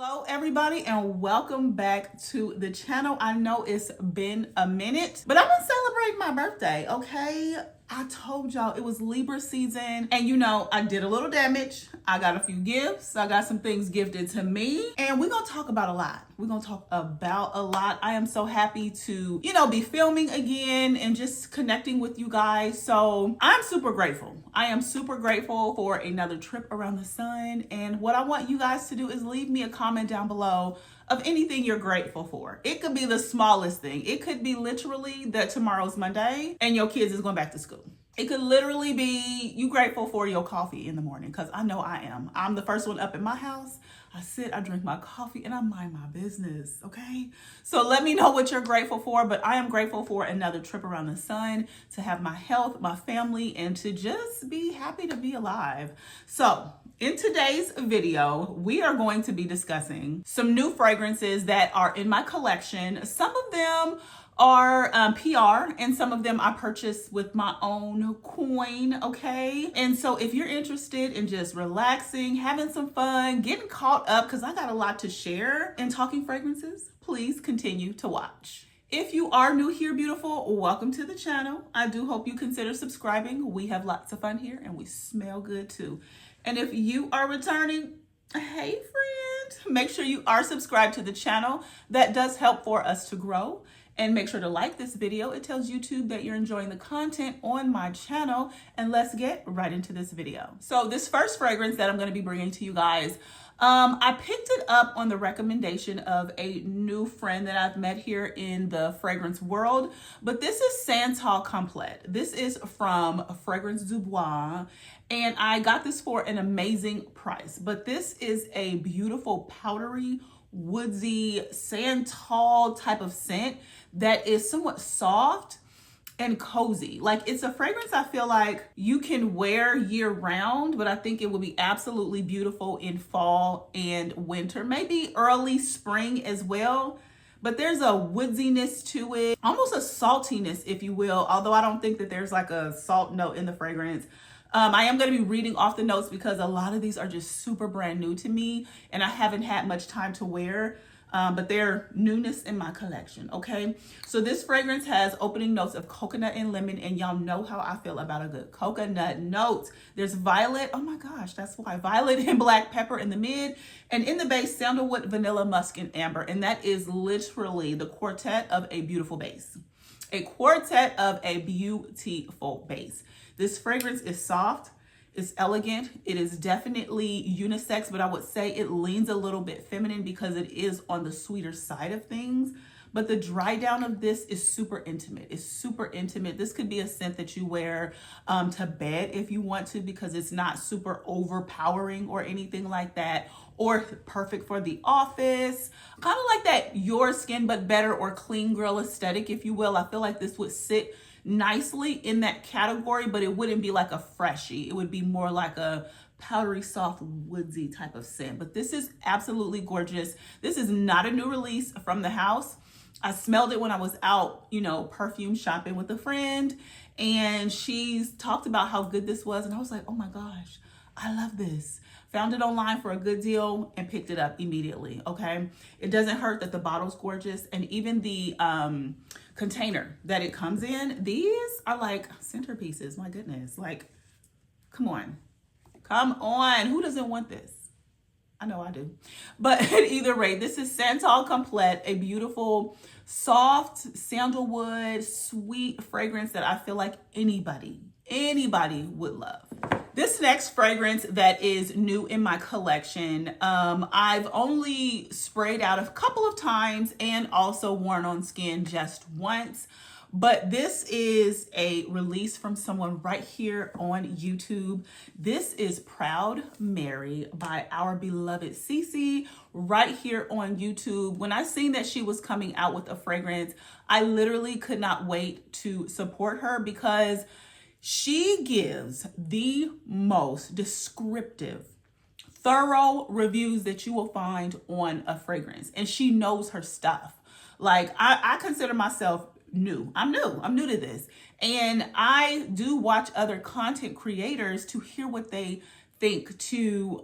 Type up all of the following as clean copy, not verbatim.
Hello everybody and welcome back to the channel. I know it's been a minute, but I'm gonna celebrate my birthday, okay? I told y'all it was Libra season and you know, I did a little damage. I got a few gifts. I got some things gifted to me and we're gonna talk about a lot. We're gonna talk about a lot. I am so happy to, be filming again and just connecting with you guys. So I'm super grateful. I am super grateful for another trip around the sun. And what I want you guys to do is leave me a comment down below of anything you're grateful for. It could be the smallest thing. It could be literally that tomorrow's Monday and your kids is going back to school. It could literally be you grateful for your coffee in the morning, because I know I am. I'm the first one up in my house. I sit, I drink my coffee, and I mind my business, okay? So let me know what you're grateful for, but I am grateful for another trip around the sun, to have my health, my family, and to just be happy to be alive. So in today's video, we are going to be discussing some new fragrances that are in my collection. Some of them are PR and some of them I purchased with my own coin, okay? And so if you're interested in just relaxing, having some fun, getting caught up, because I got a lot to share in talking fragrances, please continue to watch. If you are new here, beautiful, welcome to the channel. I do hope you consider subscribing. We have lots of fun here and we smell good too. And if you are returning, hey friend, make sure you are subscribed to the channel. That does help for us to grow. And make sure to like this video. It tells YouTube that you're enjoying the content on my channel. And let's get right into this video. So this first fragrance that I'm going to be bringing to you guys, I picked it up on the recommendation of a new friend that I've met here in the fragrance world. But this is Santal Complet. This is from Fragrance du Bois. And I got this for an amazing price. But this is a beautiful powdery, woodsy Santal type of scent that is somewhat soft and cozy. Like, it's a fragrance I feel like you can wear year round, but I think it would be absolutely beautiful in fall and winter, maybe early spring as well. But there's a woodsiness to it, almost a saltiness, if you will, although I don't think that there's like a salt note in the fragrance. I am going to be reading off the notes because a lot of these are just super brand new to me and I haven't had much time to wear, but they're newness in my collection, okay? So this fragrance has opening notes of coconut and lemon, and y'all know how I feel about a good coconut note. There's violet, oh my gosh, that's why, violet and black pepper in the mid, and in the base, sandalwood, vanilla, musk, and amber, and that is literally the quartet of a beautiful base. A quartet of a beautiful base. This fragrance is soft, it's elegant, it is definitely unisex, but I would say it leans a little bit feminine because it is on the sweeter side of things. But the dry down of this is super intimate. It's super intimate. This could be a scent that you wear to bed if you want to, because it's not super overpowering or anything like that, or perfect for the office. Kind of like that your skin but better or clean girl aesthetic, if you will. I feel like this would sit nicely in that category, but it wouldn't be like a freshie. It would be more like a powdery, soft, woodsy type of scent. But this is absolutely gorgeous. This is not a new release from the house. I smelled it when I was out, perfume shopping with a friend, and she's talked about how good this was. And I was like, oh my gosh, I love this. Found it online for a good deal and picked it up immediately, okay? It doesn't hurt that the bottle's gorgeous. And even the container that it comes in, these are like centerpieces, my goodness. Like, come on. Come on. Who doesn't want this? I know I do. But at either rate, this is Santal Complet, a beautiful, soft, sandalwood, sweet fragrance that I feel like anybody would love. This next fragrance that is new in my collection, I've only sprayed out a couple of times and also worn on skin just once. But this is a release from someone right here on YouTube. This is Proud Mary by our beloved Cece right here on YouTube. When I seen that she was coming out with a fragrance, I literally could not wait to support her because she gives the most descriptive, thorough reviews that you will find on a fragrance. And she knows her stuff. Like, I consider myself new. I'm new to this. And I do watch other content creators to hear what they think, to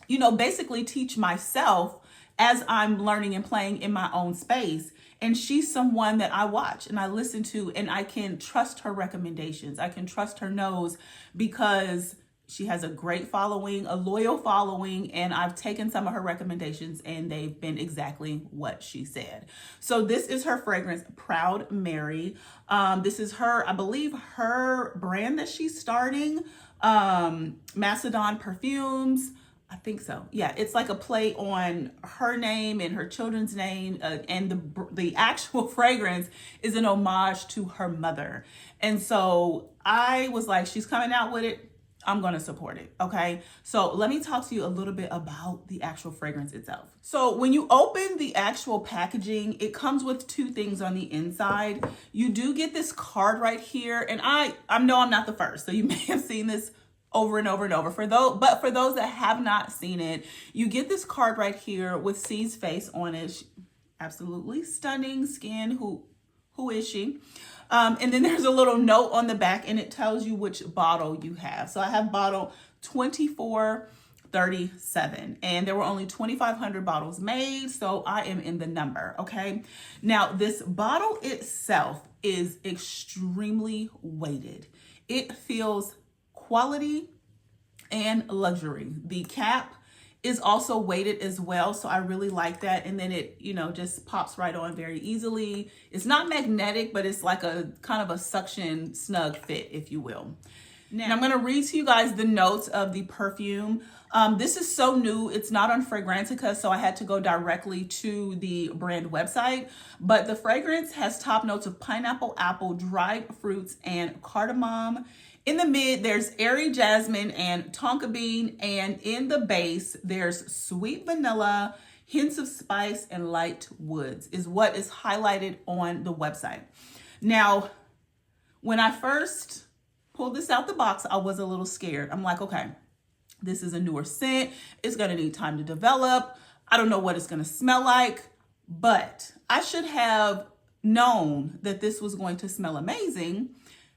basically teach myself as I'm learning and playing in my own space. And she's someone that I watch and I listen to, and I can trust her recommendations. I can trust her nose because she has a great following, a loyal following, and I've taken some of her recommendations and they've been exactly what she said. So this is her fragrance, Proud Mary. This is her, I believe, her brand that she's starting, Macedon Perfumes. I think so. Yeah, it's like a play on her name and her children's name, and the actual fragrance is an homage to her mother. And so I was like, she's coming out with it, I'm going to support it. Okay. So let me talk to you a little bit about the actual fragrance itself. So when you open the actual packaging, it comes with two things on the inside. You do get this card right here. And I know I'm not the first, so you may have seen this over and over and over. But for those that have not seen it, you get this card right here with C's face on it. Absolutely stunning skin. Who is she? And then there's a little note on the back and it tells you which bottle you have. So I have bottle 2437 and there were only 2,500 bottles made. So I am in the number. Okay. Now this bottle itself is extremely weighted. It feels quality and luxury. The cap is also weighted as well, so I really like that. And then it, just pops right on very easily. It's not magnetic, but it's like a kind of a suction snug fit, if you will. Now I'm going to read to you guys the notes of the perfume. This is so new. It's not on Fragrantica, so I had to go directly to the brand website. But the fragrance has top notes of pineapple, apple, dried fruits, and cardamom. In the mid, there's airy jasmine and tonka bean, and in the base, there's sweet vanilla, hints of spice, and light woods is what is highlighted on the website. Now, when I first pulled this out the box, I was a little scared. I'm like, okay, this is a newer scent. It's gonna need time to develop. I don't know what it's gonna smell like, but I should have known that this was going to smell amazing.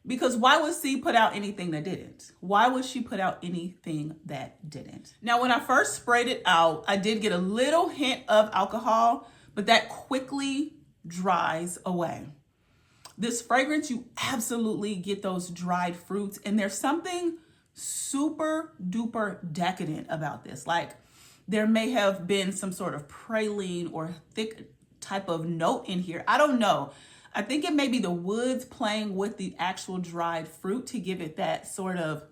Because why would C put out anything that didn't? Why would she put out anything that didn't? Now, when I first sprayed it out, I did get a little hint of alcohol, but that quickly dries away. This fragrance, you absolutely get those dried fruits, and there's something super duper decadent about this. Like there may have been some sort of praline or thick type of note in here. I don't know. I think it may be the woods playing with the actual dried fruit to give it that sort of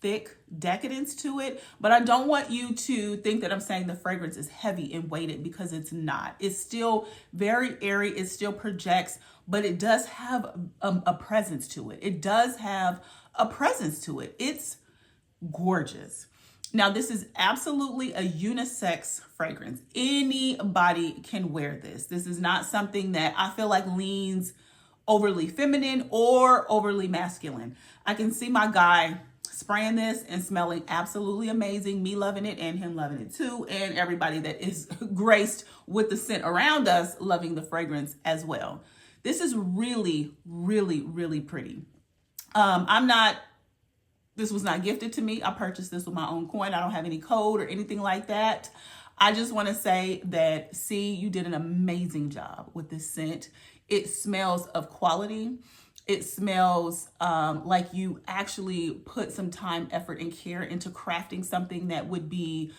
thick decadence to it. But I don't want you to think that I'm saying the fragrance is heavy and weighted, because it's not. It's still very airy. It still projects, but it does have a presence to it. It does have a presence to it. It's gorgeous. Now, this is absolutely a unisex fragrance. Anybody can wear this. This is not something that I feel like leans overly feminine or overly masculine. I can see my guy spraying this and smelling absolutely amazing, me loving it and him loving it too, and everybody that is graced with the scent around us loving the fragrance as well. This is really, really, really pretty. This was not gifted to me. I purchased this with my own coin. I don't have any code or anything like that. I just want to say that, C, you did an amazing job with this scent. It smells of quality. It smells like you actually put some time, effort, and care into crafting something that would be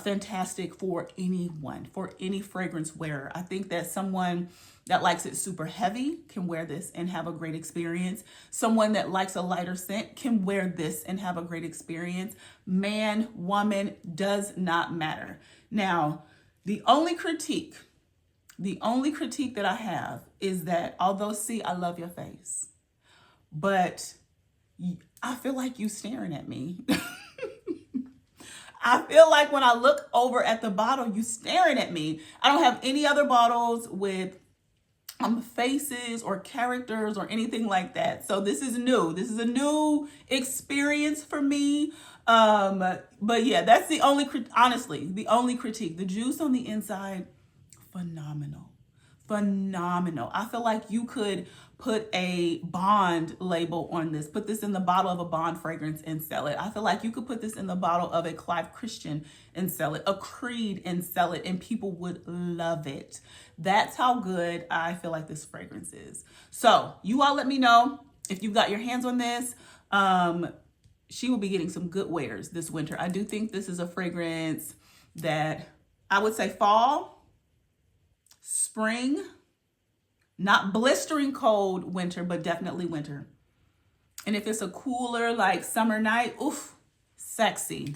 fantastic for anyone, for any fragrance wearer. I think that someone that likes it super heavy can wear this and have a great experience. Someone that likes a lighter scent can wear this and have a great experience. Man, woman, does not matter. Now, the only critique that I have is that although, C, I love your face, but I feel like you staring at me. I feel like when I look over at the bottle, you staring at me. I don't have any other bottles with faces or characters or anything like that. So this is new. This is a new experience for me. But yeah, that's the only, honestly, the only critique. The juice on the inside, phenomenal. phenomenal. I feel like you could put a Bond label on this, put this in the bottle of a Bond fragrance and sell it. I feel like you could put this in the bottle of a Clive Christian and sell it, a Creed and sell it, and people would love it. That's how good I feel like this fragrance is. So you all let me know if you've got your hands on this. She will be getting some good wears this winter. I do think this is a fragrance that I would say fall, spring, not blistering cold winter, but definitely winter. And if it's a cooler, like summer night, oof, sexy.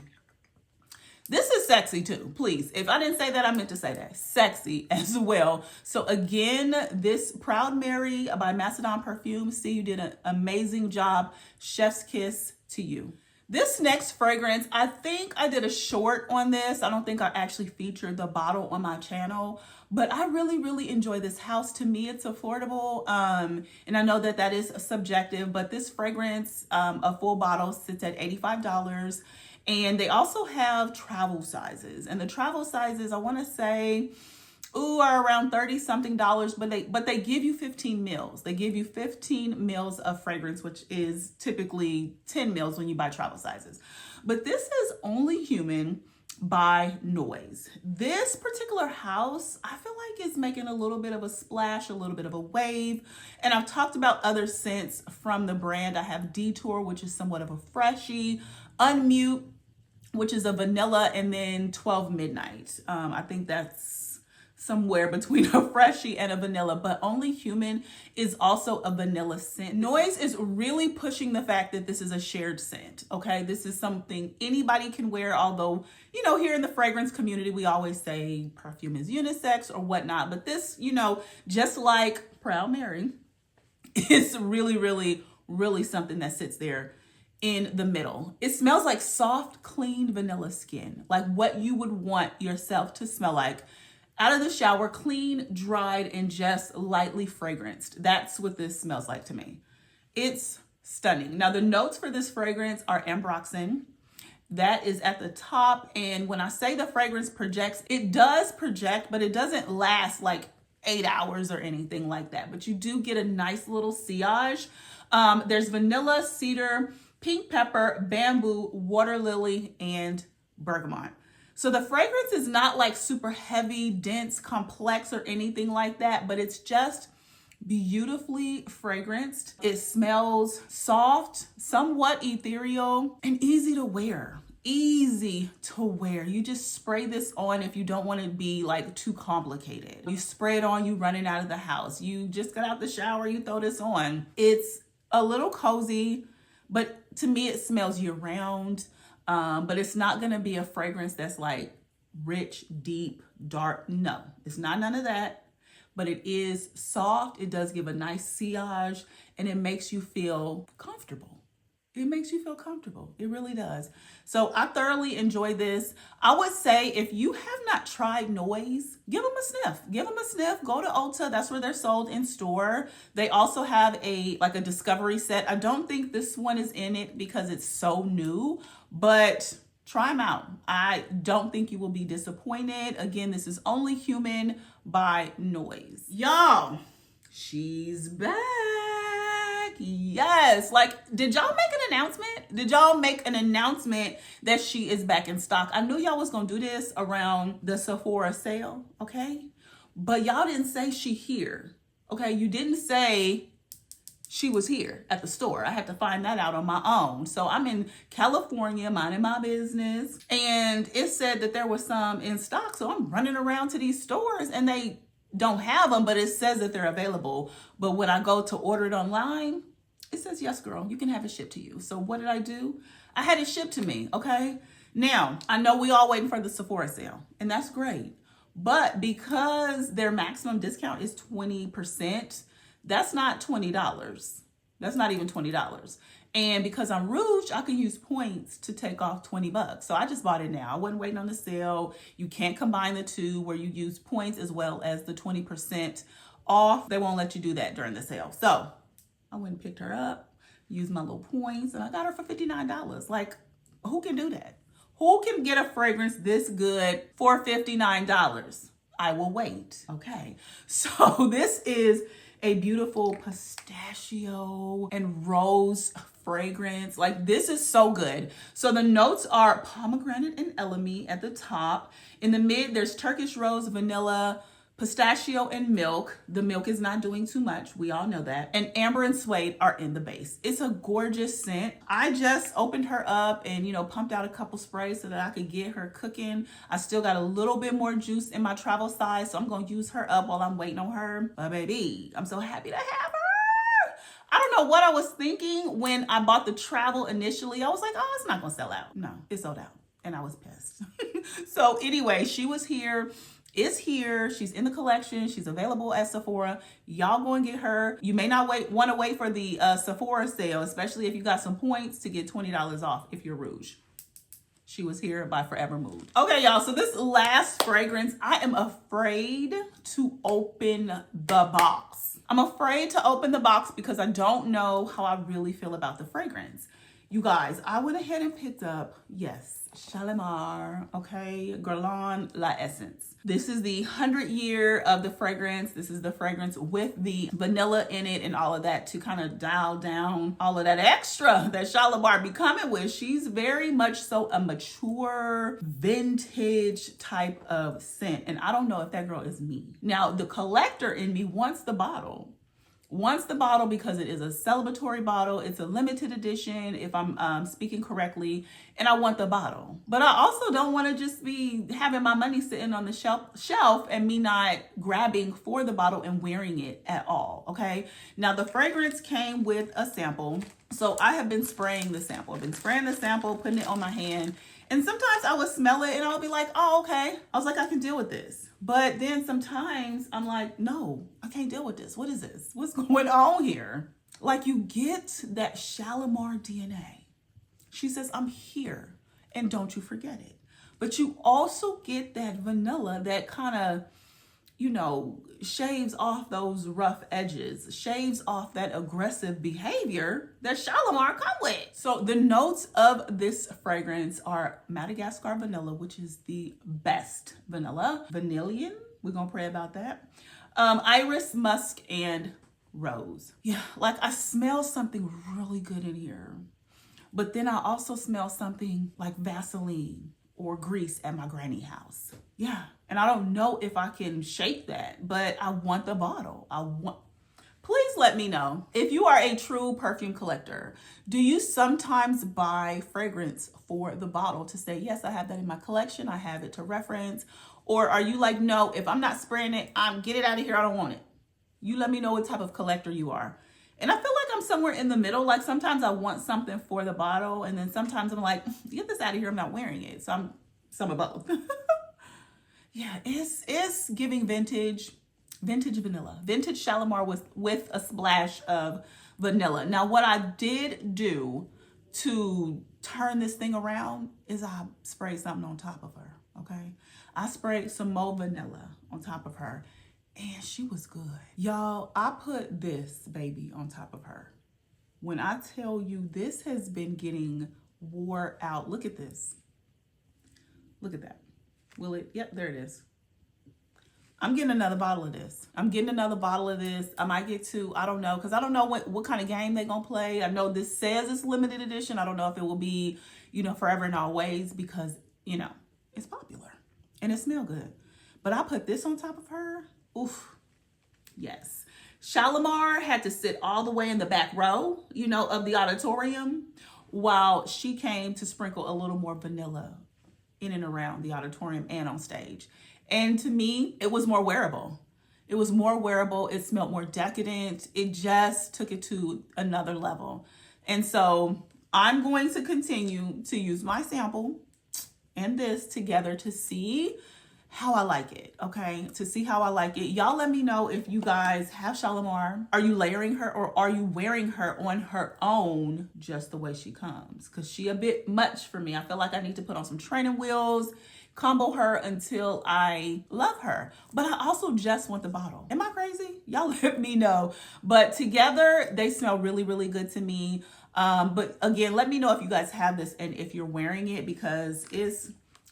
This is sexy too, please. If I didn't say that, I meant to say that. Sexy as well. So again, this Proud Mary by Macedon Perfumes. See, you did an amazing job. Chef's kiss to you. This next fragrance, I think I did a short on this. I don't think I actually featured the bottle on my channel, but I really, really enjoy this house. To me, it's affordable. And I know that that is subjective, but this fragrance, a full bottle sits at $85. And they also have travel sizes. And the travel sizes, I want to say, are around $30-something, but they give you 15 mils. They give you 15 mils of fragrance, which is typically 10 mils when you buy travel sizes. But this is Only Human by Noyz. This particular house, I feel like is making a little bit of a splash, a little bit of a wave. And I've talked about other scents from the brand. I have Detour, which is somewhat of a freshy, Unmute, which is a vanilla, and then 12 Midnight. I think that's somewhere between a freshie and a vanilla, but Only Human is also a vanilla scent. Noyz is really pushing the fact that this is a shared scent, okay? This is something anybody can wear, although, you know, here in the fragrance community, we always say perfume is unisex or whatnot, but this, you know, just like Proud Mary, is really, really, really something that sits there in the middle. It smells like soft, clean vanilla skin, like what you would want yourself to smell like out of the shower, clean, dried, and just lightly fragranced. That's what this smells like to me. It's stunning. Now, the notes for this fragrance are ambroxan. That is at the top. And when I say the fragrance projects, it does project, but it doesn't last like 8 hours or anything like that. But you do get a nice little sillage. There's vanilla, cedar, pink pepper, bamboo, water lily, and bergamot. So the fragrance is not like super heavy, dense, complex, or anything like that, but it's just beautifully fragranced. It smells soft, somewhat ethereal, and easy to wear. Easy to wear. You just spray this on if you don't want to be like too complicated. You spray it on, you running out of the house. You just got out the shower, you throw this on. It's a little cozy, but to me it smells year round. But it's not going to be a fragrance that's like rich, deep, dark. No, it's not none of that. But it is soft. It does give a nice sillage, and it makes you feel comfortable. It makes you feel comfortable. It really does. So I thoroughly enjoy this. I would say if you have not tried Noyz, give them a sniff. Give them a sniff. Go to Ulta. That's where they're sold in store. They also have a discovery set. I don't think this one is in it because it's so new, but try them out. I don't think you will be disappointed. Again, this is Only Human by Noyz. Y'all, she's back. Yes. Like, did y'all make an announcement? Did y'all make an announcement that she is back in stock? I knew y'all was going to do this around the Sephora sale, okay? But y'all didn't say she here, okay? You didn't say she was here at the store. I had to find that out on my own. So I'm in California, minding my business, and it said that there was some in stock. So I'm running around to these stores and they don't have them, but it says that they're available. But when I go to order it online, it says, yes, girl, you can have it shipped to you. So what did I do? I had it shipped to me, okay? Now, I know we all waiting for the Sephora sale, and that's great. But because their maximum discount is 20%, that's not $20. That's not even $20. And because I'm Rouge, I can use points to take off $20. So I just bought it now. I wasn't waiting on the sale. You can't combine the two where you use points as well as the 20% off. They won't let you do that during the sale. So I went and picked her up, used my little points, and I got her for $59. Like, who can do that? Who can get a fragrance this good for $59? I will wait. Okay. So this is a beautiful pistachio and rose fragrance. Like, this is so good. So the notes are pomegranate and elemi at the top. In the mid, there's Turkish rose, vanilla, pistachio, and milk. The milk is not doing too much. We all know that. And amber and suede are in the base. It's a gorgeous scent. I just opened her up and, you know, pumped out a couple sprays so that I could get her cooking. I still got a little bit more juice in my travel size, so I'm going to use her up while I'm waiting on her. But baby, I'm so happy to have her. I don't know what I was thinking when I bought the travel initially. I was like, oh, it's not going to sell out. No, it sold out. And I was pissed. So anyway, she was here. Is here. She's in the collection. She's available at Sephora. Y'all go and get her. You may not want to wait for the Sephora sale, especially if you got some points to get $20 off if you're Rouge. She was here by Forever Mood. Okay, y'all. So this last fragrance, I am afraid to open the box. I'm afraid to open the box because I don't know how I really feel about the fragrance. You guys, I went ahead and picked up, yes, Shalimar, okay, Guerlain La Essence. This is the 100 year of the fragrance. This is the fragrance with the vanilla in it and all of that to kind of dial down all of that extra that Shalimar be coming with. She's very much so a mature, vintage type of scent. And I don't know if that girl is me. Now, the collector in me wants the bottle. Because it is a celebratory bottle. It's a limited edition, if I'm speaking correctly, and I want the bottle. But I also don't want to just be having my money sitting on the shelf and me not grabbing for the bottle and wearing it at all, okay? Now, the fragrance came with a sample. So I have been spraying the sample. I've been spraying the sample, putting it on my hand. And sometimes I would smell it and I would be like, oh, okay. I was like, I can deal with this. But then sometimes I'm like, no, I can't deal with this. What is this? What's going on here? Like, you get that Shalimar DNA. She says, I'm here and don't you forget it. But you also get that vanilla that kind of, you know, shaves off those rough edges, shaves off that aggressive behavior that Shalimar come with. So the notes of this fragrance are Madagascar vanilla, which is the best vanilla. Vanillion, we're gonna pray about that. Iris, musk, and rose. Yeah, like I smell something really good in here. But then I also smell something like Vaseline or grease at my granny house. Yeah, and I don't know if I can shake that, but I want the bottle. Please let me know. If you are a true perfume collector, do you sometimes buy fragrance for the bottle to say, yes, I have that in my collection, I have it to reference? Or are you like, no, if I'm not spraying it, get it out of here, I don't want it. You let me know what type of collector you are. And I feel like I'm somewhere in the middle. Like, sometimes I want something for the bottle, and then sometimes I'm like, get this out of here, I'm not wearing it. So I'm some of both. Yeah, it's giving vintage vanilla, vintage Shalimar with a splash of vanilla. Now, what I did do to turn this thing around is I sprayed something on top of her, okay? I sprayed some more vanilla on top of her, and she was good. Y'all, I put this baby on top of her. When I tell you this has been getting wore out, look at this. Look at that. Will it? Yep, there it is. I'm getting another bottle of this. I might get two. I don't know, because I don't know what kind of game they're going to play. I know this says it's limited edition. I don't know if it will be, you know, forever and always, because, you know, it's popular and it smells good. But I put this on top of her. Oof. Yes. Shalimar had to sit all the way in the back row, you know, of the auditorium, while she came to sprinkle a little more vanilla in and around the auditorium and on stage. And to me, it was more wearable. It was more wearable. It smelled more decadent. It just took it to another level. And so I'm going to continue to use my sample and this together to see how I like it, okay? To see how I like it. Y'all let me know if you guys have Shalimar. Are you layering her, or are you wearing her on her own just the way she comes? Because she a bit much for me. I feel like I need to put on some training wheels, combo her until I love her. But I also just want the bottle. Am I crazy? Y'all let me know. But together, they smell really, really good to me. But again, let me know if you guys have this and if you're wearing it, because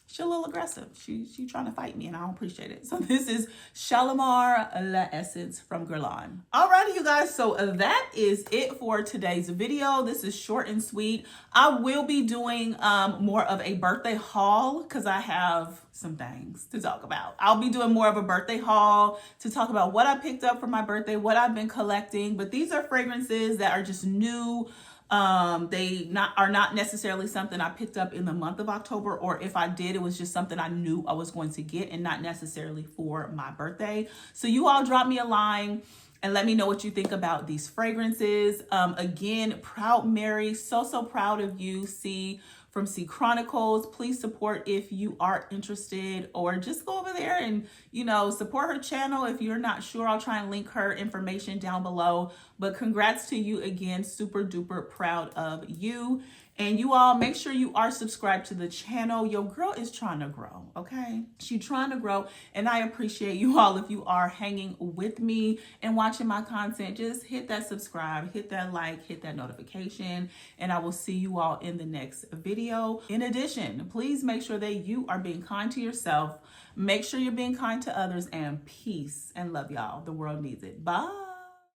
She a little aggressive. She trying to fight me and I don't appreciate it. So this is Shalimar Essence from Guerlain. Alrighty, you guys. So that is it for today's video. This is short and sweet. I will be doing more of a birthday haul because I have some things to talk about. I'll be doing more of a birthday haul to talk about what I picked up for my birthday, what I've been collecting. But these are fragrances that are just new. They are not necessarily something I picked up in the month of October, or if I did, it was just something I knew I was going to get and not necessarily for my birthday. So you all drop me a line and let me know what you think about these fragrances. Again, Proud Mary, so proud of you, from C Chronicles. Please support if you are interested, or just go over there and, support her channel. If you're not sure, I'll try and link her information down below. But congrats to you again. Super duper proud of you. And you all, make sure you are subscribed to the channel. Your girl is trying to grow, okay? She's trying to grow, and I appreciate you all if you are hanging with me and watching my content. Just hit that subscribe, hit that like, hit that notification, and I will see you all in the next video. In addition, please make sure that you are being kind to yourself. Make sure you're being kind to others, and peace and love, y'all. The world needs it. Bye.